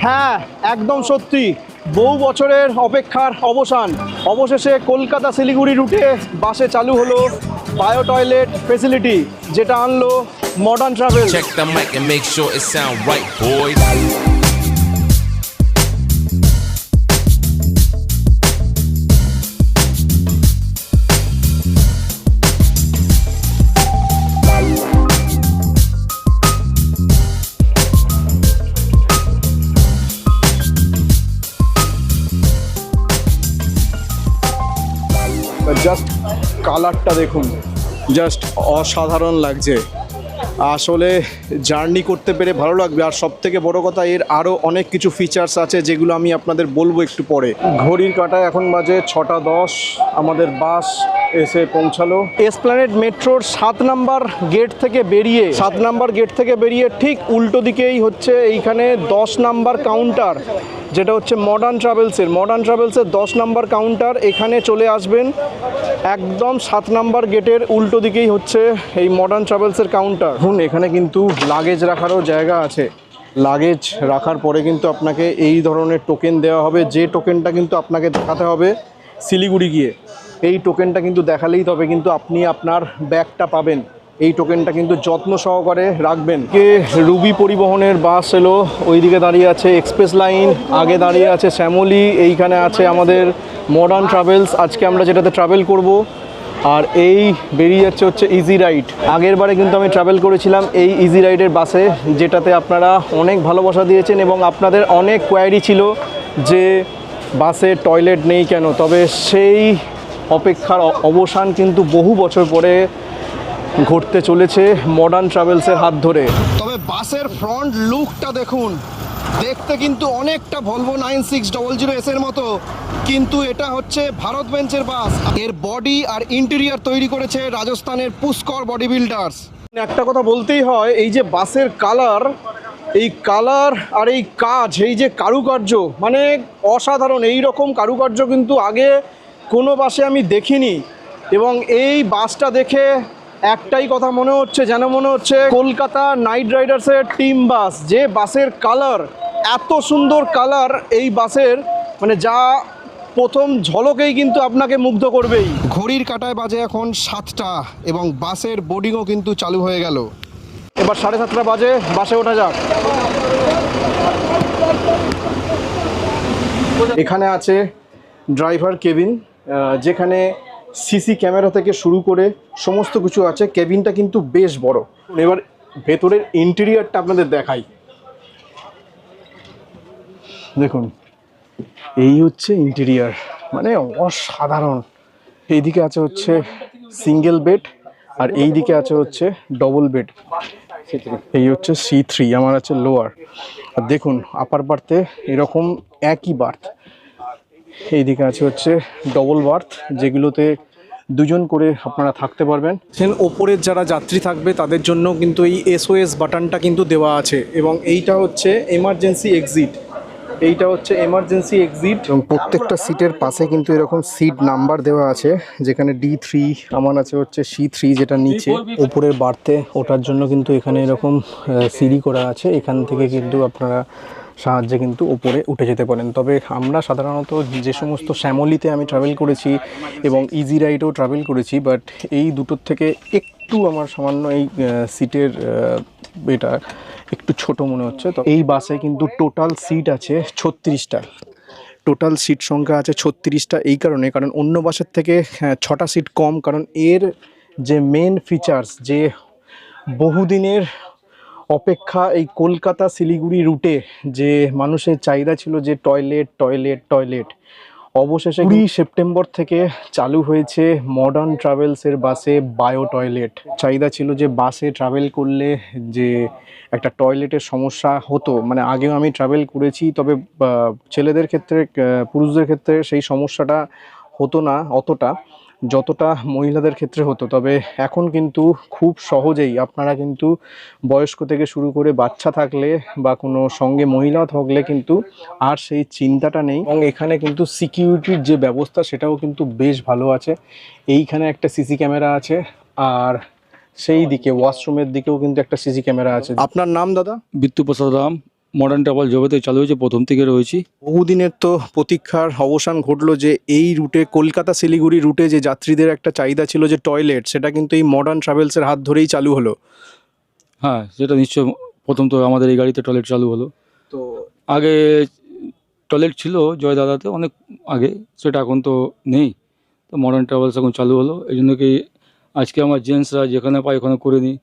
হ্যাঁ, একদম সত্যি। বহু বছরের অপেক্ষার অবসান। অবশেষে কলকাতা শিলিগুড়ি রুটে বাসে চালু হলো বায়ো টয়লেট ফেসিলিটি, যেটা আনলো modern travel. Check the mic and make sure it sound right, boys. Just কালারটা দেখুন, জাস্ট অসাধারণ লাগছে। আসলে জার্নি করতে পেরে ভালো লাগবে। আর সব থেকে বড় কথা, এর আরও অনেক কিছু ফিচার্স আছে যেগুলো আমি আপনাদের বলবো একটু পরে। ঘড়ির কাঁটায় এখন বাজে 6:10। আমাদের বাস এসে পৌঁছালো এসপ্ল্যানেড মেট্রোর 7 নাম্বার গেট থেকে বেরিয়ে ঠিক উল্টো দিকেই হচ্ছে এইখানে 10 নাম্বার কাউন্টার, যেটা হচ্ছে মডার্ন ট্রাভেলসের 10 নাম্বার কাউন্টার। এখানে চলে আসবেন, একদম 7 নাম্বার গেটের উল্টো দিকেই হচ্ছে এই মডার্ন ট্রাভেলসের কাউন্টার। এখানে কিন্তু লাগেজ রাখারও জায়গা আছে। লাগেজ রাখার পরে কিন্তু আপনাকে এই ধরনের টোকেন দেওয়া হবে, যে টোকেনটা কিন্তু আপনাকে দেখাতে হবে শিলিগুড়ি গিয়ে। এই টোকেনটা কিন্তু দেখালেই তবে কিন্তু আপনি আপনার ব্যাগটা পাবেন। এই টোকেনটা কিন্তু যত্ন সহকারে রাখবেন। কে রুবি পরিবহনের বাস এলো, ওইদিকে দাঁড়িয়ে আছে এক্সপ্রেস লাইন, আগে দাঁড়িয়ে আছে শ্যামলী, এইখানে আছে আমাদের মডার্ন ট্রাভেলস। আজকে আমরা যেটাতে ট্রাভেল করব। আর এই বেরিয়ে যাচ্ছে হচ্ছে ইজি রাইড। আগের বারে কিন্তু আমি ট্রাভেল করেছিলাম এই ইজি রাইডের বাসে, যেটাতে আপনারা অনেক ভালোবাসা দিয়েছেন এবং আপনাদের অনেক কোয়ারি ছিল যে বাসে টয়লেট নেই কেন। তবে সেই অপেক্ষার অবসান কিন্তু বহু বছর পরে ঘটতে চলেছে মডার্ন ট্রাভেলসের হাত ধরে। তবে বাসের ফ্রন্ট লুকটা দেখুন, দেখতে কিন্তু অনেকটা ভলভো 9600S এর মতো, কিন্তু এটা হচ্ছে ভারত বেঞ্চের বাস। এর বডি আর ইন্টেরিয়ার তৈরি করেছে রাজস্থানের পুষ্কর বডি বিল্ডার্স। একটা কথা বলতেই হয়, এই যে বাসের কালার, এই কালার আর এই কাজ, এই যে কারুকার্য, মানে অসাধারণ। এই রকম কারুকার্য কিন্তু আগে কোনো বাসে আমি দেখিনি। এবং এই বাসটা দেখে একটাই কথা মনে হচ্ছে, যেন মনে হচ্ছে কলকাতা নাইট রাইডার্সের টিম বাস। যে বাসের কালার, এত সুন্দর কালার এই বাসের, মানে যা প্রথম ঝলকেই কিন্তু আপনাকে মুগ্ধ করবেই। ঘড়ির কাঁটায় বাজে এখন 7টা এবং বাসের বোর্ডিংও কিন্তু চালু হয়ে গেল। এবার 7:30 বাজে, বাসে ওঠা যাক। এখানে আছে ড্রাইভার কেবিন, যেখানে সিসি ক্যামেরা থেকে শুরু করে সমস্ত কিছু আছে। কেবিনটা কিন্তু বেশ বড়। এবার ভেতরের ইন্টেরিয়ারটা আপনাদের দেখাই। দেখুন, এই হচ্ছে ইন্টেরিয়ার, মানে অসাধারণ। এইদিকে আছে হচ্ছে সিঙ্গেল বেড আর এই দিকে আছে হচ্ছে ডবল বেড। এই হচ্ছে C3, আমার আছে লোয়ার। আর দেখুন আপার বার্থে এরকম একই বার্থ। এইদিকে আছে হচ্ছে ডবল বার্থ, যেগুলোতে দুজন করে আপনারা থাকতে পারবেন। ওপরের যারা যাত্রী থাকবে তাদের জন্য কিন্তু এই SOS বাটনটা কিন্তু দেওয়া আছে। এবং এইটা হচ্ছে এমার্জেন্সি এক্সিট, এবং প্রত্যেকটা সিটের পাশে কিন্তু এরকম সিট নাম্বার দেওয়া আছে, যেখানে D3, আমার আছে হচ্ছে C3, যেটা নিচে। উপরের বার্থে ওঠার জন্য কিন্তু এখানে এরকম সিঁড়ি করা আছে, এখান থেকে কিন্তু আপনারা সাহায্যে কিন্তু উপরে উঠে যেতে পারেন। তবে আমরা সাধারণত যে সমস্ত শ্যামলীতে আমি ট্রাভেল করেছি এবং ইজি রাইডেও ট্রাভেল করেছি, বাট এই দুটোর থেকে একটু আমার সামান্য এই সিটের এটা একটু ছোট মনে হচ্ছে। তো এই বাসে কিন্তু টোটাল সিট আছে 36টা। টোটাল সিট সংখ্যা আছে 36টা, এই কারণ অন্য বাসের থেকে 6টা সিট কম। কারণ এর যে মেন ফিচার্স, যে বহুদিনের অপেক্ষা এই কলকাতা শিলিগুড়ি রুটে যে মানুষের চাহিদা ছিল যে টয়লেট, অবশেষে 20 সেপ্টেম্বর থেকে চালু হয়েছে মডার্ন ট্রাভেলসের বাসে বায়ো টয়লেট। চাহিদা ছিল যে বাসে ট্রাভেল করলে যে একটা টয়লেটের সমস্যা হতো, মানে আগেও আমি ট্রাভেল করেছি, তবে ছেলেদের ক্ষেত্রে, পুরুষদের ক্ষেত্রে সেই সমস্যাটা হতো না অতটা, যতটা মহিলাদের ক্ষেত্রে হতো। তবে এখন কিন্তু খুব সহজেই আপনারা কিন্তু বয়স্ক থেকে শুরু করে বাচ্চা থাকলে বা কোনো সঙ্গে মহিলা থাকলে কিন্তু আর সেই চিন্তাটা নেই। এবং এখানে কিন্তু সিকিউরিটির যে ব্যবস্থা সেটাও কিন্তু বেশ ভালো আছে। এইখানে একটা সিসি ক্যামেরা আছে, আর সেই দিকে ওয়াশরুমের দিকেও কিন্তু একটা সিসি ক্যামেরা আছে। আপনার নাম দাদা? বিত্তু প্রসাদ রাম। মডার্ন ট্রাভেল যবে থেকে চালু হয়েছে প্রথম থেকে রয়েছি। বহুদিনের তো প্রতীক্ষার অবসান ঘটলো যে এই রুটে কলকাতা শিলিগুড়ি রুটে যে যাত্রীদের একটা চাহিদা ছিল যে টয়লেট, সেটা কিন্তু এই মডার্ন ট্রাভেলসের হাত ধরেই চালু হলো। হ্যাঁ, সেটা নিশ্চয় প্রথম তো আমাদের এই গাড়িতে টয়লেট চালু হলো। তো আগে টয়লেট ছিল জয় দাদাতে অনেক আগে, সেটা এখন তো নেই। তো মডার্ন ট্রাভেলস এখন চালু হলো, এই জন্য কি আজকে আমার জেন্টসরা যেখানে পায় ওখানে করে নিই।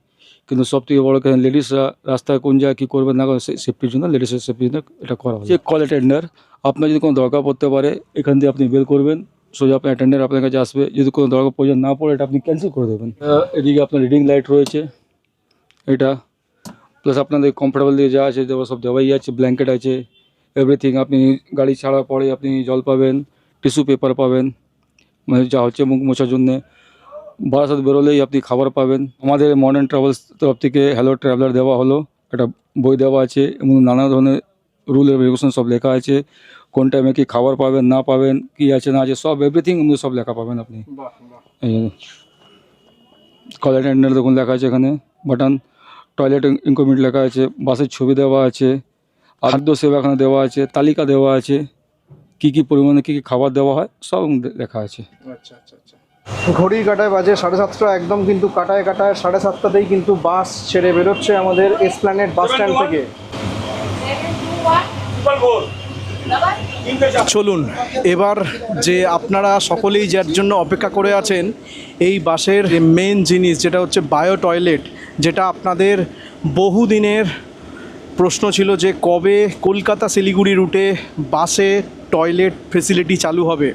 কিন্তু সবথেকে বড় কথা লেডিসরা রাস্তায় কোন জায়গায় কী করবে না করবে সেফটির জন্য, লেডিসের সেফটির জন্য এটা করা হয়। যে কল অ্যাটেন্ডার, আপনার যদি কোনো দরকার পড়তে পারে এখান থেকে আপনি বেল করবেন, সোজা আপনার অ্যাটেন্ডার আপনার কাছে আসবে। যদি কোনো দরকার প্রয়োজন না পড়ে এটা আপনি ক্যান্সেল করে দেবেন। এদিকে আপনার রিডিং লাইট রয়েছে এটা, প্লাস আপনাদের কমফোর্টেবল দিয়ে যা আছে সব দেওয়াই আছে, ব্ল্যাঙ্কেট আছে, এভরিথিং। আপনি গাড়ি ছাড়ার পরে আপনি জল পাবেন, টিস্যু পেপার পাবেন, মানে যা হচ্ছে মুখ মোছার জন্যে। বারাসাত বেরোলেই আপনি খাবার পাবেন। আমাদের মডার্ন ট্রাভেলস তরফ থেকে হ্যালো ট্রাভেলার দেওয়া হলো, একটা বই দেওয়া আছে এবং নানা ধরনের রুল এবং রেগুলেশন সব লেখা আছে। কোন টাইমে কি খাবার পাবেন না পাবেন, কি আছে না আছে সব এভরিথিং সব লেখা পাবেন আপনি। এই কল অ্যাটেন্ডার দেখুন লেখা আছে এখানে, বাটন টয়লেট ইনকমিট লেখা আছে, বাসের ছবি দেওয়া আছে, খাদ্য সেবা এখানে দেওয়া আছে, তালিকা দেওয়া আছে, কী কী পরিমাণে কী কী খাবার দেওয়া হয় সব লেখা আছে। আচ্ছা আচ্ছা আচ্ছা। ঘড়ির কাঁটায় বাজে 7:30, একদম কিন্তু কাঁটায় 7:30তেই কিন্তু বাস ছেড়ে বেরোচ্ছে আমাদের এসপ্ল্যানেড বাস স্ট্যান্ড থেকে। চলুন এবার যে আপনারা সকলেই যার জন্য অপেক্ষা করে আছেন, এই বাসের মেন জিনিস যেটা হচ্ছে বায়ো টয়লেট, যেটা আপনাদের বহুদিনের প্রশ্ন ছিল যে কবে কলকাতা শিলিগুড়ি রুটে বাসে টয়লেট ফেসিলিটি চালু হবে।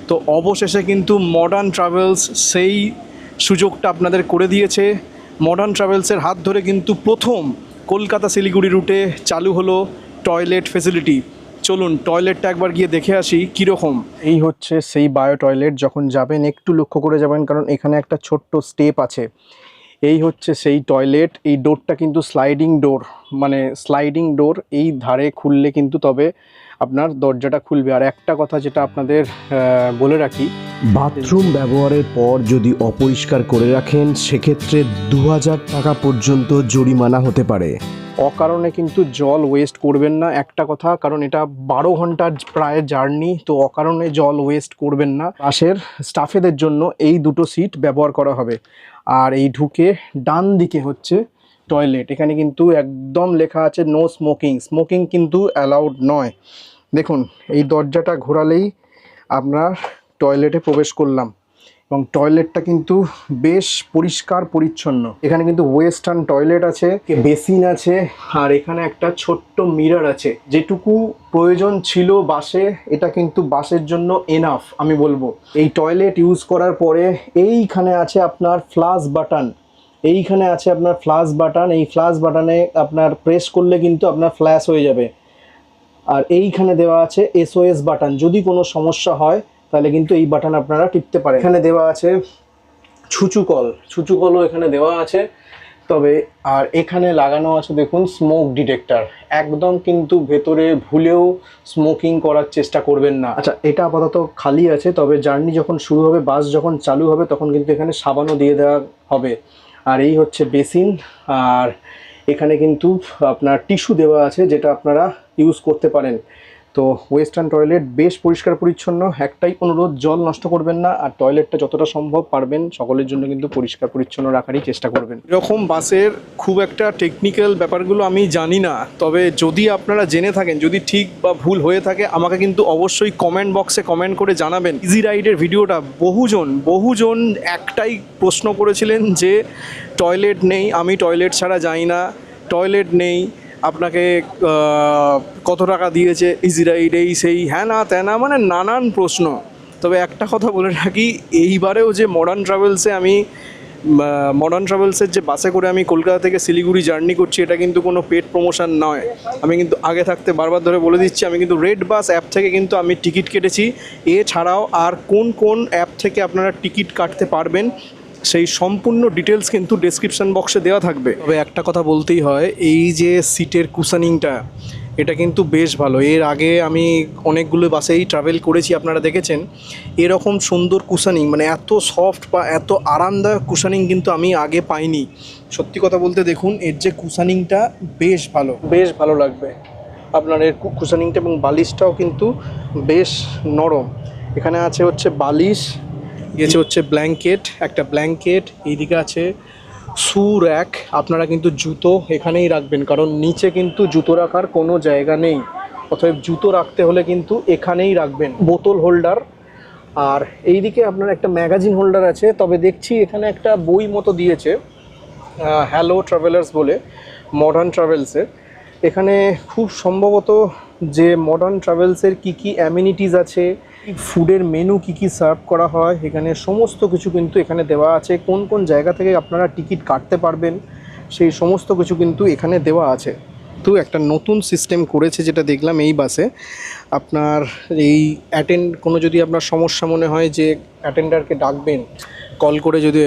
তো অবশেষে কিন্তু মডার্ন ট্রাভেলস সেই সুযোগটা আপনাদের করে দিয়েছে। মডার্ন ট্রাভেলসের হাত ধরে কিন্তু প্রথম কলকাতা শিলিগুড়ি রুটে চালু হলো টয়লেট ফেসিলিটি। চলুন টয়লেটটা একবার গিয়ে দেখে আসি কীরকম। এই হচ্ছে সেই বায়ো টয়লেট, যখন যাবেন একটু লক্ষ্য করে যাবেন কারণ এখানে একটা ছোট্ট স্টেপ আছে। এই হচ্ছে সেই টয়লেট। এই ডোরটা কিন্তু স্লাইডিং ডোর, মানে স্লাইডিং ডোর, এই ধারে খুললে কিন্তু তবে আপনার দরজাটা খুলবে। আর একটা কথা যেটা আপনাদের বলে রাখি, বাথরুম ব্যবহারের পর যদি অপরিষ্কার করে রাখেন সেক্ষেত্রে 2000 টাকা পর্যন্ত জরিমানা হতে পারে। অকারণে কিন্তু জল ওয়েস্ট করবেন না, একটা কথা, কারণ এটা 12 ঘন্টার প্রায় জার্নি, তো অকারণে জল ওয়েস্ট করবেন না। বাসের স্টাফেদের জন্য এই দুটো সিট ব্যবহার করা হবে। আর এই ঢুকে ডান দিকে হচ্ছে টয়লেট। এখানে কিন্তু একদম লেখা আছে নো স্মোকিং, স্মোকিং কিন্তু অ্যালাউড নয়। দেখুন এই দরজাটা ঘোরালেই আমরা টয়লেটে প্রবেশ করলাম এবং টয়লেটটা কিন্তু বেশ পরিষ্কার পরিচ্ছন্ন। এখানে কিন্তু ওয়েস্টার্ন টয়লেট আছে, বেসিন আছে, আর এখানে একটা ছোট্ট মিরর আছে। যেটুকু প্রয়োজন ছিল বাসে, এটা কিন্তু বাসের জন্য এনাফ আমি বলবো। এই টয়লেট ইউজ করার পরে এইখানে আছে আপনার ফ্লাশ বাটন, এইখানে আছে আপনার ফ্লাশ বাটন। এই ফ্লাশ বাটনে আপনার প্রেস করলে কিন্তু আপনার ফ্ল্যাশ হয়ে যাবে। আর এইখানে দেওয়া আছে SOS বাটন, যদি কোনো সমস্যা হয় তাহলে কিন্তু এই বাটন আপনারা টিপতে পারেন। এখানে দেওয়া আছে ছুঁচুকল, ছুঁচুকলও এখানে দেওয়া আছে। তবে আর এখানে লাগানো আছে দেখুন স্মোক ডিটেক্টর, একদম কিন্তু ভেতরে ভুলেও স্মোকিং করার চেষ্টা করবেন না। আচ্ছা এটা আপাতত খালি আছে, তবে জার্নি যখন শুরু হবে, বাস যখন চালু হবে তখন কিন্তু এখানে সাবানও দিয়ে দেওয়া হবে। আর এই হচ্ছে বেসিন, আর এখানে কিন্তু আপনার টিস্যু দেওয়া আছে যেটা আপনারা ইউজ করতে পারেন। তো ওয়েস্টার্ন টয়লেট বেশ পরিষ্কার পরিচ্ছন্ন। একটাই অনুরোধ, জল নষ্ট করবেন না, আর টয়লেটটা যতটা সম্ভব পারবেন সকলের জন্য কিন্তু পরিষ্কার পরিচ্ছন্ন রাখারই চেষ্টা করবেন। এরকম বাসের খুব একটা টেকনিক্যাল ব্যাপারগুলো আমি জানি না, তবে যদি আপনারা জেনে থাকেন, যদি ঠিক বা ভুল হয়ে থাকে আমাকে কিন্তু অবশ্যই কমেন্ট বক্সে কমেন্ট করে জানাবেন। ইজি রাইডের ভিডিওটা বহুজন একটাই প্রশ্ন করেছিলেন যে টয়লেট নেই, আমি টয়লেট ছাড়া যাই না, টয়লেট নেই, আপনাকে কত টাকা দিয়েছে ইজি রাইড, এই সেই হ্যাঁ না ত্যানা, মানে নানান প্রশ্ন। তবে একটা কথা বলে রাখি, এইবারেও যে মডার্ন ট্রাভেলসের যে বাসে করে আমি কলকাতা থেকে শিলিগুড়ি জার্নি করছি, এটা কিন্তু কোনো পেড প্রমোশন নয়। আমি কিন্তু আগে থাকতে বারবার ধরে বলে দিচ্ছি, আমি কিন্তু রেড বাস অ্যাপ থেকে কিন্তু আমি টিকিট কেটেছি। এছাড়াও আর কোন কোন অ্যাপ থেকে আপনারা টিকিট কাটতে পারবেন সেই সম্পূর্ণ ডিটেলস কিন্তু ডেসক্রিপশন বক্সে দেওয়া থাকবে। তবে একটা কথা বলতেই হয়, এই যে সিটের কুশানিংটা, এটা কিন্তু বেশ ভালো। এর আগে আমি অনেকগুলো বাসেই ট্রাভেল করেছি, আপনারা দেখেছেন এরকম সুন্দর কুশানিং, মানে এত সফট বা এত আরামদায়ক কুশানিং কিন্তু আমি আগে পাইনি। সত্যি কথা বলতে দেখুন এর যে কুশানিংটা বেশ ভালো লাগবে। আপনার এর কুশনিংটা এবং বালিশটাও কিন্তু বেশ নরম। এখানে আছে হচ্ছে বালিশ, গেছে হচ্ছে ব্ল্যাঙ্কেট, একটা ব্ল্যাঙ্কেট, এইদিকে আছে শু র্যাক। আপনারা কিন্তু জুতো এখানেই রাখবেন, কারণ নিচে কিন্তু জুতো রাখার কোনো জায়গা নেই, অতএব জুতো রাখতে হলে কিন্তু এখানেই রাখবেন। বোতল হোল্ডার, আর এইদিকে আপনার একটা ম্যাগাজিন হোল্ডার আছে। তবে দেখছি এখানে একটা বই মতো দিয়েছে, হ্যালো ট্রাভেলার্স বলে, মডার্ন ট্রাভেলসের। এখানে খুব সম্ভবত যে মডার্ন ট্রাভেলসের কী কী অ্যামিনিটিস আছে, ফুডের মেনু কী কী সার্ভ করা হয়, এখানে সমস্ত কিছু কিন্তু এখানে দেওয়া আছে। কোন কোন জায়গা থেকে আপনারা টিকিট কাটতে পারবেন সেই সমস্ত কিছু কিন্তু এখানে দেওয়া আছে। তো একটা নতুন সিস্টেম করেছে যেটা দেখলাম এই বাসে, আপনার এই কোনো যদি আপনার সমস্যা মনে হয় যে অ্যাটেন্ডারকে ডাকবেন, কল করে যদি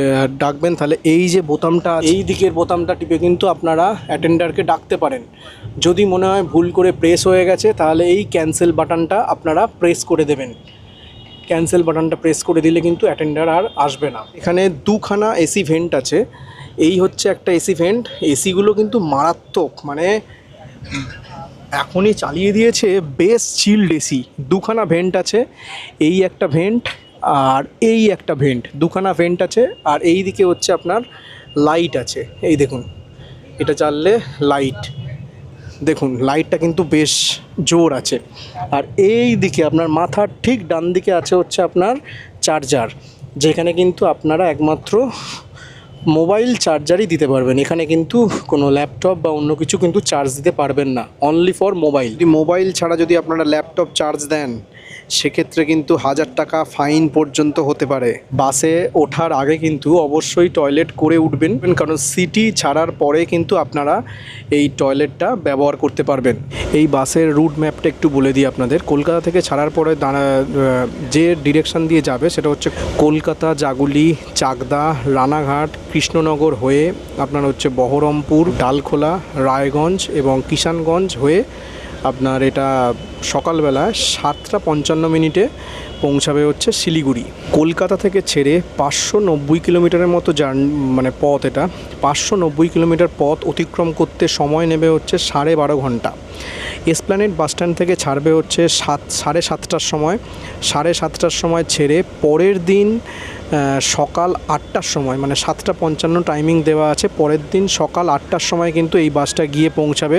ডাকবেন, তাহলে এই যে বোতামটা, এই দিকের বোতামটা টিপে কিন্তু আপনারা অ্যাটেন্ডারকে ডাকতে পারেন। যদি মনে হয় ভুল করে প্রেস হয়ে গেছে, তাহলে এই ক্যান্সেল বাটনটা আপনারা প্রেস করে দেবেন। ক্যান্সেল বাটনটা প্রেস করে দিলে কিন্তু অ্যাটেন্ডার আর আসবে না। এখানে দুখানা এসি ভেন্ট আছে, এই হচ্ছে একটা এসি ভেন্ট। এসিগুলো কিন্তু মারাত্মক, মানে এখনই চালিয়ে দিয়েছে, বেশ চিল্ড এসি। দুখানা ভেন্ট আছে, এই একটা ভেন্ট আর এই একটা ভেন্ট, দুখানা ভেন্ট আছে। আর এই দিকে হচ্ছে আপনার লাইট আছে, এই দেখুন, এটা চাললে লাইট, দেখুন লাইটটা কিন্তু বেশ জোর আছে। আর এই দিকে আপনার মাথার ঠিক ডান দিকে আছে হচ্ছে আপনার চার্জার, যেখানে কিন্তু আপনারা একমাত্র মোবাইল চার্জারই দিতে পারবেন। এখানে কিন্তু কোনো ল্যাপটপ বা অন্য কিছু কিন্তু চার্জ দিতে পারবেন না, অনলি ফর মোবাইল। যদি মোবাইল ছাড়া যদি আপনারা ল্যাপটপ চার্জ দেন, সেক্ষেত্রে কিন্তু 1000 টাকা ফাইন পর্যন্ত হতে পারে। বাসে ওঠার আগে কিন্তু অবশ্যই টয়লেট করে উঠবেন, কারণ সিটি ছাড়ার পরে কিন্তু আপনারা এই টয়লেটটা ব্যবহার করতে পারবেন। এই বাসের রুট ম্যাপটা একটু বলে দিই আপনাদের। কলকাতা থেকে ছাড়ার পরে যে ডিরেকশন দিয়ে যাবে সেটা হচ্ছে কলকাতা, জাগুলি, চাকদা, রানাঘাট, কৃষ্ণনগর হয়ে আপনার হচ্ছে বহরমপুর, ডালখোলা, রায়গঞ্জ এবং কিষানগঞ্জ হয়ে আপনার এটা সকালবেলা 7:55 পৌঁছাবে হচ্ছে শিলিগুড়ি। কলকাতা থেকে ছেড়ে 590 কিলোমিটারের মতো মানে পথ, এটা 590 কিলোমিটার পথ অতিক্রম করতে সময় নেবে হচ্ছে 12.5 ঘন্টা। এসপ্ল্যানেড বাসস্ট্যান্ড থেকে ছাড়বে হচ্ছে 7:30টার সময়। 7:30টার সময় ছেড়ে পরের দিন সকাল 8টার সময়, মানে 7:55 টাইমিং দেওয়া আছে, পরের দিন সকাল 8টার সময় কিন্তু এই বাসটা গিয়ে পৌঁছাবে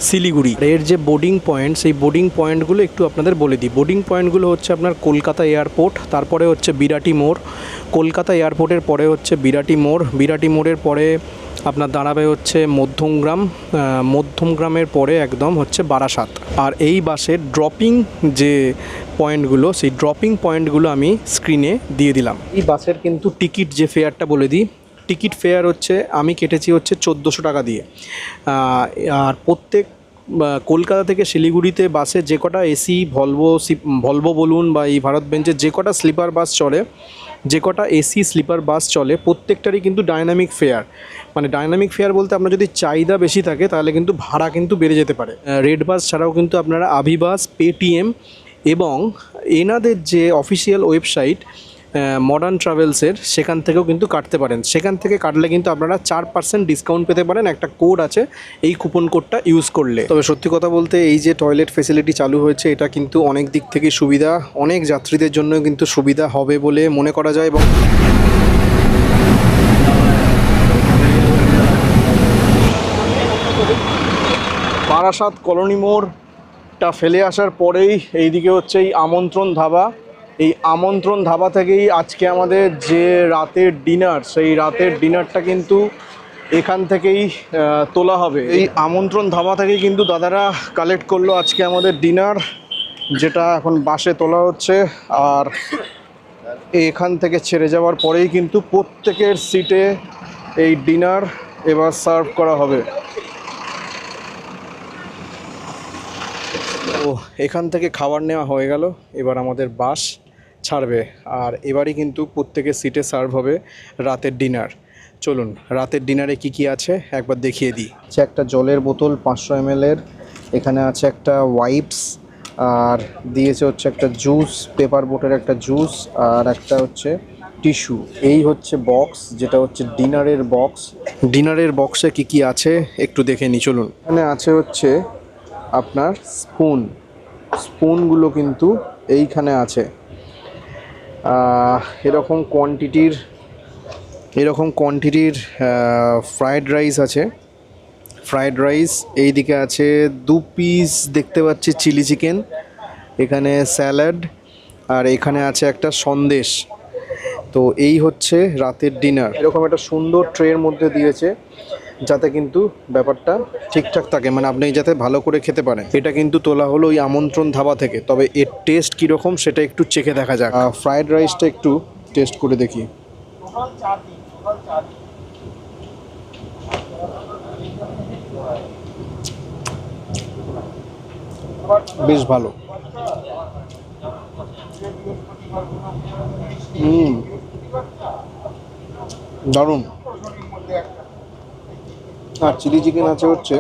শিলিগুড়ি। এর যে বোর্ডিং পয়েন্ট, সেই বোর্ডিং পয়েন্টগুলো একটু আপনাদের বলে দিই। বোর্ডিং পয়েন্টগুলো হচ্ছে আপনার কলকাতা এয়ারপোর্ট, তারপরে হচ্ছে বিরাটি মোড়, কলকাতা এয়ারপোর্টের পরে হচ্ছে বিরাটি মোড়, বিরাটি মোড়ের পরে আপনার দাঁড়াবে হচ্ছে মধ্যমগ্রাম, মধ্যমগ্রামের পরে একদম হচ্ছে বারাসাত। আর এই বাসের ড্রপিং যে পয়েন্টগুলো, সেই ড্রপিং পয়েন্টগুলো আমি স্ক্রিনে দিয়ে দিলাম। এই বাসের কিন্তু টিকিট যে ফেয়ারটা বলে দিই, টিকিট ফেয়ার হচ্ছে আমি কেটেছি হচ্ছে 1400 টাকা দিয়ে। আর প্রত্যেক কলকাতা থেকে শিলিগুড়িতে বাসে যে কটা এসি ভলভো বলুন বা এই ভারত বেঞ্চের যে কটা স্লিপার বাস চলে, যে কটা এসি স্লিপার বাস চলে, প্রত্যেকটারই কিন্তু ডায়নামিক ফেয়ার। মানে ডায়নামিক ফেয়ার বলতে আপনার যদি চাহিদা বেশি থাকে তাহলে কিন্তু ভাড়া কিন্তু বেড়ে যেতে পারে। রেড বাস ছাড়াও কিন্তু আপনারা আভিবাস, পেটিএম এবং এনাদের যে অফিসিয়াল ওয়েবসাইট মডার্ন ট্রাভেলসের, সেখান থেকেও কিন্তু কাটতে পারেন। সেখান থেকে কাটলে কিন্তু আপনারা 4% ডিসকাউন্ট পেতে পারেন। একটা কোড আছে, এই কুপন কোডটা ইউজ করলে। তবে সত্যি কথা বলতে এই যে টয়লেট ফেসিলিটি চালু হয়েছে, এটা কিন্তু অনেক দিক থেকে সুবিধা, অনেক যাত্রীদের জন্য কিন্তু সুবিধা হবে বলে মনে করা যায়। এবং বারাসাত কলোনি মোড়টা ফেলে আসার পরেই এইদিকে হচ্ছে এই আমন্ত্রণ ধাবা। এই আমন্ত্রণ ধাবা থেকেই আজকে আমাদের যে রাতের ডিনার, সেই রাতের ডিনারটা কিন্তু এখান থেকেই তোলা হবে। এই আমন্ত্রণ ধাবা থেকেই কিন্তু দাদারা কালেক্ট করলো আজকে আমাদের ডিনার, যেটা এখন বাসে তোলা হচ্ছে। আর এখান থেকে ছেড়ে যাওয়ার পরেই কিন্তু প্রত্যেকের সিটে এই ডিনার এবার সার্ভ করা হবে। তো এখান থেকে খাবার নেওয়া হয়ে গেল, এবার আমাদের বাস ছাড়বে। আর এবারই কিন্তু প্রত্যেকের সিটে সার্ভ হবে রাতের ডিনার। চলুন রাতের ডিনারে কি কি আছে একবার দেখিয়ে দিই। আছে একটা জলের বোতল 500 ml এর, এখানে আছে একটা ওয়াইপস, আর দিয়েছে হচ্ছে একটা জুস, পেপার বোটের একটা জুস, আর একটা হচ্ছে টিস্যু। এই হচ্ছে বক্স, যেটা হচ্ছে ডিনারের বক্স। ডিনারের বক্সে কি কি আছে একটু দেখে নিই, চলুন। এখানে আছে হচ্ছে আপনার স্পুনগুলো কিন্তু এইখানে আছে। এরকম কোয়ান্টিটির ফ্রায়েড রাইস আছে। ফ্রায়েড রাইস এইদিকে আছে 2 পিস দেখতে পাচ্ছি চিলি চিকেন, এখানে স্যালাড, আর এখানে আছে একটা সন্দেশ। তো এই হচ্ছে রাতের ডিনার। এরকম একটা সুন্দর ট্রের মধ্যে দিয়েছে যাতে কিন্তু ব্যাপারটা ঠিকঠাক থাকে, মানে আপনি যাতে ভালো করে খেতে পারেন। এটা কিন্তু তোলা হলো ওই আমন্ত্রণ ধাবা থেকে, তবে এর টেস্ট কীরকম সেটা একটু চেখে দেখা যাক। ফ্রায়েড রাইসটা একটু টেস্ট করে দেখি। বেশ ভালো। দারুণ। আর চিলি চিকেন আছে হচ্ছে,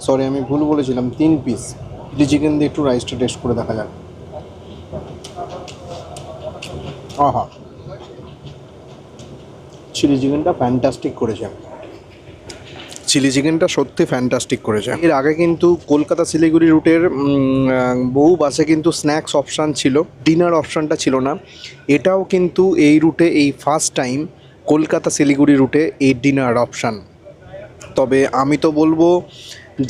সরি আমি ভুল বলেছিলাম, 3 পিস চিলি চিকেন দিয়ে একটু রাইসটা টেস্ট করে দেখা যাক। আহা, চিলি চিকেনটা ফ্যান্টাস্টিক করেছে। চিলি চিকেনটা সত্যি ফ্যান্টাস্টিক করেছে। এর আগে কিন্তু কলকাতা শিলিগুড়ি রুটের বহু বাসে কিন্তু স্ন্যাক্স অপশান ছিল, ডিনার অপশানটা ছিল না। এটাও কিন্তু এই রুটে এই ফার্স্ট টাইম কলকাতা শিলিগুড়ি রুটে এই ডিনার অপশান। তবে আমি তো বলবো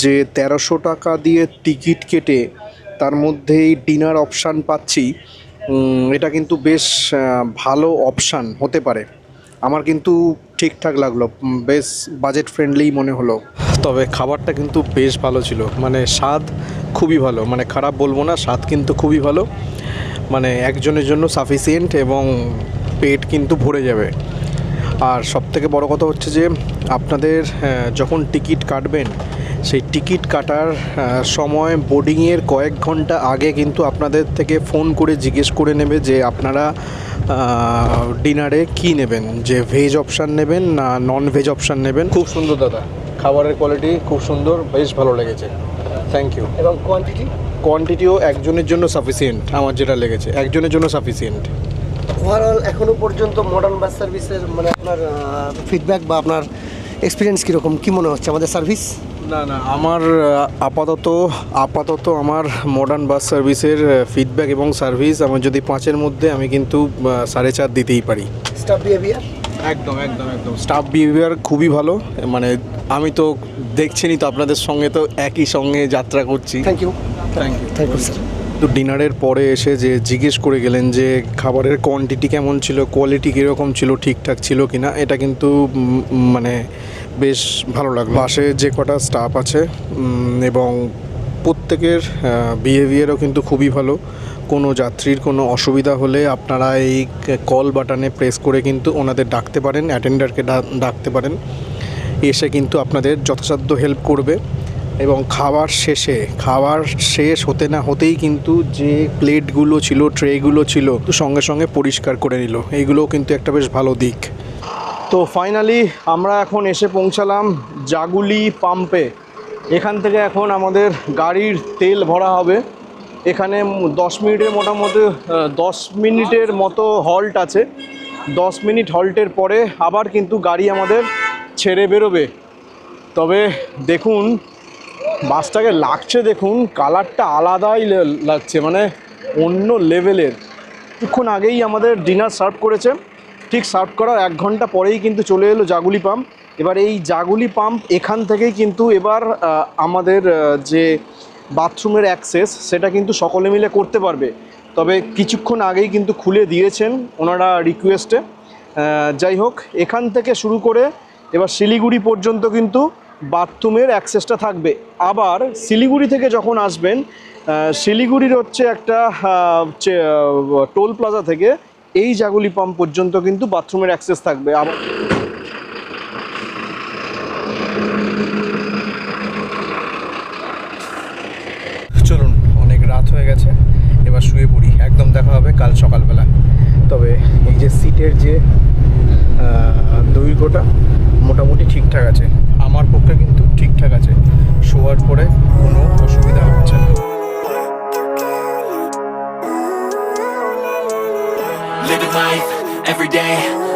যে 1300 টাকা দিয়ে টিকিট কেটে তার মধ্যে এই ডিনার অপশান পাচ্ছি, এটা কিন্তু বেশ ভালো অপশান হতে পারে। আমার কিন্তু ঠিকঠাক লাগলো, বেশ বাজেট ফ্রেন্ডলি মনে হলো। তবে খাবারটা কিন্তু বেশ ভালো ছিল, মানে স্বাদ খুবই ভালো, মানে খারাপ বলবো না, স্বাদ কিন্তু খুবই ভালো, মানে একজনের জন্য সাফিসিয়েন্ট এবং পেট কিন্তু ভরে যাবে। আর সবথেকে বড় কথা হচ্ছে যে আপনাদের যখন টিকিট কাটবেন সেই টিকিট কাটার সময় বোর্ডিংয়ের কয়েক ঘন্টা আগে কিন্তু আপনাদের থেকে ফোন করে জিজ্ঞেস করে নেবে যে আপনারা ডিনারে কি নেবেন, যে ভেজ অপশান নেবেন না নন ভেজ অপশান নেবেন। খুব সুন্দর দাদা, খাবারের কোয়ালিটি খুব সুন্দর, বেশ ভালো লেগেছে, থ্যাংক ইউ। এবং কোয়ান্টিটিও একজনের জন্য সাফিসিয়েন্ট, আমার যেটা লেগেছে একজনের জন্য সাফিসিয়েন্ট। ওভারঅল এখনো পর্যন্ত মডার্ন বাস সার্ভিসের মানে আপনার ফিডব্যাক বা আপনার এক্সপিরিয়েন্স কীরকম, কী মনে হচ্ছে আমাদের সার্ভিস? না আমার আপাতত আমার মডার্ন বাস সার্ভিসের ফিডব্যাক এবং সার্ভিস আমার যদি 5-এর মধ্যে আমি কিন্তু 4.5 দিতেই পারি। স্টাফ বিহেভিয়ার একদম স্টাফ বিহেভিয়ার খুবই ভালো, মানে আমি তো দেখছেনই তো আপনাদের সঙ্গে তো একই সঙ্গে যাত্রা করছি। Thank you sir. তো ডিনারের পরে এসে যে জিজ্ঞেস করে গেলেন যে খাবারের কোয়ান্টিটি কেমন ছিল, কোয়ালিটি কীরকম ছিল, ঠিকঠাক ছিল কি না, এটা কিন্তু মানে বেশ ভালো লাগলো। বাসে যে কটা স্টাফ আছে এবং প্রত্যেকের বিহেভিয়ারও কিন্তু খুবই ভালো। কোনো যাত্রীর কোনো অসুবিধা হলে আপনারা এই কল বাটনে প্রেস করে কিন্তু ওনাদের ডাকতে পারেন, অ্যাটেন্ডারকে ডাকতে পারেন, এসে কিন্তু আপনাদের যথাসাধ্য হেল্প করবে। এবং খাবার শেষ হতে না হতেই কিন্তু যে প্লেটগুলো ছিল, ট্রেগুলো ছিল, তো সঙ্গে সঙ্গে পরিষ্কার করে নিল, এইগুলোও কিন্তু একটা বেশ ভালো দিক। তো ফাইনালি আমরা এখন এসে পৌঁছালাম জাগুলি পাম্পে। এখান থেকে এখন আমাদের গাড়ির তেল ভরা হবে। এখানে 10 মিনিটের মতো হল্ট আছে। 10 মিনিট হল্টের পরে আবার কিন্তু গাড়ি আমাদের ছেড়ে বেরোবে। তবে দেখুন বাসটাকে লাগছে, দেখুন কালারটা আলাদাই লাগছে, মানে অন্য লেভেলের। কিছুক্ষণ আগেই আমাদের ডিনার সার্ভ করেছে, ঠিক সার্ভ করার 1 ঘন্টা পরেই কিন্তু চলে এলো জাগুলি পাম্প। এবার এই জাগুলি পাম্প এখান থেকেই কিন্তু এবার আমাদের যে বাথরুমের অ্যাক্সেস সেটা কিন্তু সকলে মিলে করতে পারবে। তবে কিছুক্ষণ আগেই কিন্তু খুলে দিয়েছেন ওনারা রিকোয়েস্টে। যাই হোক, এখান থেকে শুরু করে এবার শিলিগুড়ি পর্যন্ত কিন্তু বাথরুমের অ্যাক্সেসটা থাকবে। আবার শিলিগুড়ি থেকে যখন আসবেন, শিলিগুড়ির হচ্ছে একটা টোল প্লাজা থেকে এই জাগুলি পাম্প পর্যন্ত কিন্তু বাথরুমের অ্যাক্সেস থাকবে। আবার চলুন, অনেক রাত হয়ে গেছে, এবার শুয়ে পড়ি, একদম দেখা হবে কাল সকালবেলা। তবে এই যে সিটের যে দৈর্ঘ্যটা মোটামুটি ঠিকঠাক আছে, আমার পক্ষে কিন্তু ঠিকঠাক আছে, শোয়ার পরে কোনো অসুবিধা হচ্ছে না। Living life, every day,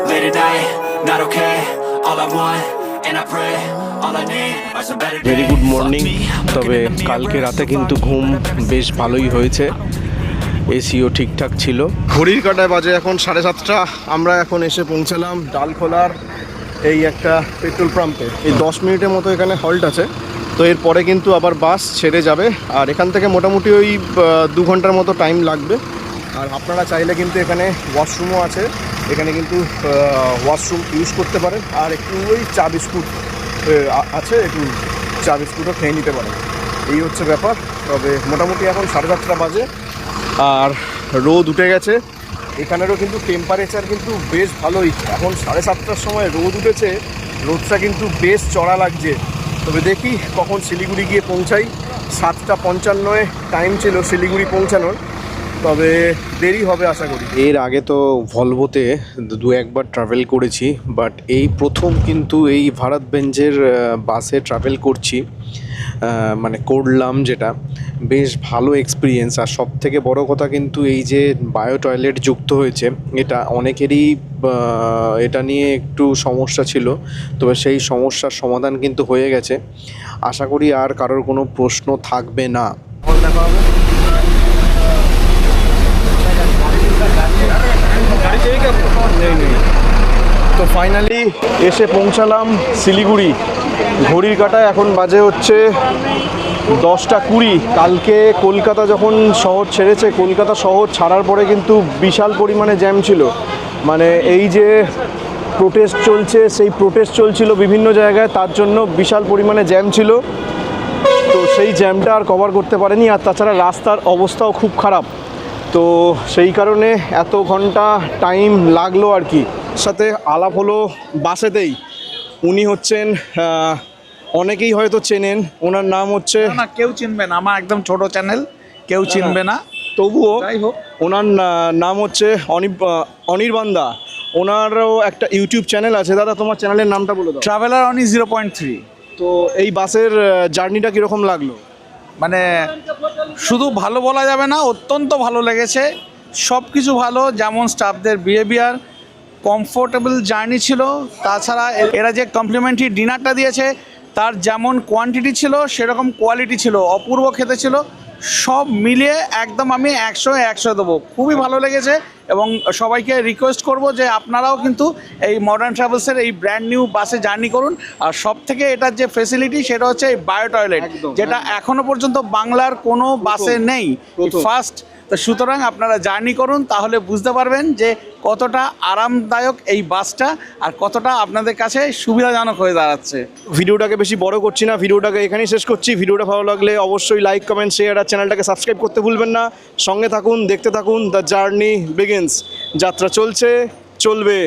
late at night, not okay. All I want, and I pray All I need are some better very days. Good morning. Fuck me, I'm তবে looking in the mirror কালকে and রাতে I'm কিন্তু sorry. ঘুম বেশ ভালোই হয়েছে, SEO ঠিকঠাক ছিল। ঘড়ির কাঁটায় বাজে এখন 7:30। আমরা এখন এসে পৌঁছালাম ডালখোলার এই একটা পেট্রোল পাম্পে। এই 10 মিনিটের মতো এখানে হল্ট আছে, তো এরপরে কিন্তু আবার বাস ছেড়ে যাবে। আর এখান থেকে মোটামুটি ওই 2 ঘন্টার মতো টাইম লাগবে। আর আপনারা চাইলে কিন্তু এখানে ওয়াশরুমও আছে, এখানে কিন্তু ওয়াশরুম ইউজ করতে পারেন। আর একটু ওই চা বিস্কুট আছে, একটু চা বিস্কুটও খেয়ে নিতে পারেন। এই হচ্ছে ব্যাপার। তবে মোটামুটি এখন 7:30 বাজে আর রোদ উঠে গেছে। এখানেরও কিন্তু টেম্পারেচার কিন্তু বেশ ভালোই। এখন 7:30টার সময় রোদ উঠেছে, রোদটা কিন্তু বেশ চড়া লাগছে। তবে দেখি কখন শিলিগুড়ি গিয়ে পৌঁছাই। 7:55 টাইম ছিল শিলিগুড়ি পৌঁছানোর, তবে দেরি হবে আশা করি। এর আগে তো ভলভোতে 2-1বার ট্রাভেল করেছি, বাট এই প্রথম কিন্তু এই ভারত বেঞ্জের বাসে ট্রাভেল করছি, মানে করলাম, যেটা বেশ ভালো এক্সপিরিয়েন্স। আর সব থেকে বড় কথা কিন্তু এই যে বায়ো টয়লেট যুক্ত হয়েছে, এটা অনেকেরই এটা নিয়ে একটু সমস্যা ছিল, তবে সেই সমস্যার সমাধান কিন্তু হয়ে গেছে। আশা করি আর কারোর কোনো প্রশ্ন থাকবে না। তো ফাইনালি এসে পৌঁছালাম শিলিগুড়ি। ঘড়ির কাঁটায় এখন বাজে হচ্ছে 10:20। কালকে কলকাতা যখন শহর ছেড়েছে, কলকাতা শহর ছাড়ার পরে কিন্তু বিশাল পরিমাণে জ্যাম ছিল। মানে এই যে প্রোটেস্ট চলছে, সেই প্রোটেস্ট চলছিল বিভিন্ন জায়গায়, তার জন্য বিশাল পরিমাণে জ্যাম ছিল। তো সেই জ্যামটা আর কভার করতে পারেনি। আর তাছাড়া রাস্তার অবস্থাও খুব খারাপ, তো সেই কারণে এত ঘন্টা টাইম লাগলো আর কি। সাথে আলাপ হলো বাসেতেই। উনি হচ্ছেন, অনেকেই হয়তো চেনেন, ওনার নাম হচ্ছে, না কেউ চিনবে না, আমার একদম ছোট চ্যানেল, কেউ চিনবে না। তবুও যাই হোক, ওনার নাম হচ্ছে অনির্বাণ দা। ওনারও একটা ইউটিউব চ্যানেল আছে। দাদা, তোমার চ্যানেলের নামটা বলে দাও। ট্রাভেলার অনি 0.3। তো এই বাসের জার্নিটা কীরকম লাগলো? মানে শুধু ভালো বলা যাবে না, অত্যন্ত ভালো লেগেছে। সব কিছু ভালো, যেমন স্টাফদের বিহেভিয়ার, কমফোর্টেবল জার্নি ছিল। তাছাড়া এরা যে কমপ্লিমেন্টারি ডিনারটা দিয়েছে, তার যেমন কোয়ান্টিটি ছিল সেরকম কোয়ালিটি ছিল, অপূর্ব খেতে ছিল। সব মিলিয়ে একদম আমি 100 দেবো। খুবই ভালো লেগেছে এবং সবাইকে রিকোয়েস্ট করব যে আপনারাও কিন্তু এই মডার্ন ট্রাভেলসের এই ব্র্যান্ড নিউ বাসে জার্নি করুন। আর সব থেকে এটার যে ফেসিলিটি সেটা হচ্ছে এই বায়ো টয়লেট, যেটা এখনো পর্যন্ত বাংলার কোনো বাসে নেই, ফার্স্ট। তো সুতরাং আপনারা জার্নি করুন, তাহলে বুঝতে পারবেন যে কতটা আরামদায়ক এই বাসটা আর কতটা আপনাদের কাছে সুবিধাজনক হয়ে দাঁড়াচ্ছে। ভিডিওটাকে বেশি বড় করছি না, ভিডিওটাকে এখানেই শেষ করছি। ভিডিওটা ভালো লাগলে অবশ্যই লাইক, কমেন্ট, শেয়ার আর চ্যানেলটাকে সাবস্ক্রাইব করতে ভুলবেন না। সঙ্গে থাকুন, দেখতে থাকুন। The journey begins. যাত্রা চলছে, চলবে।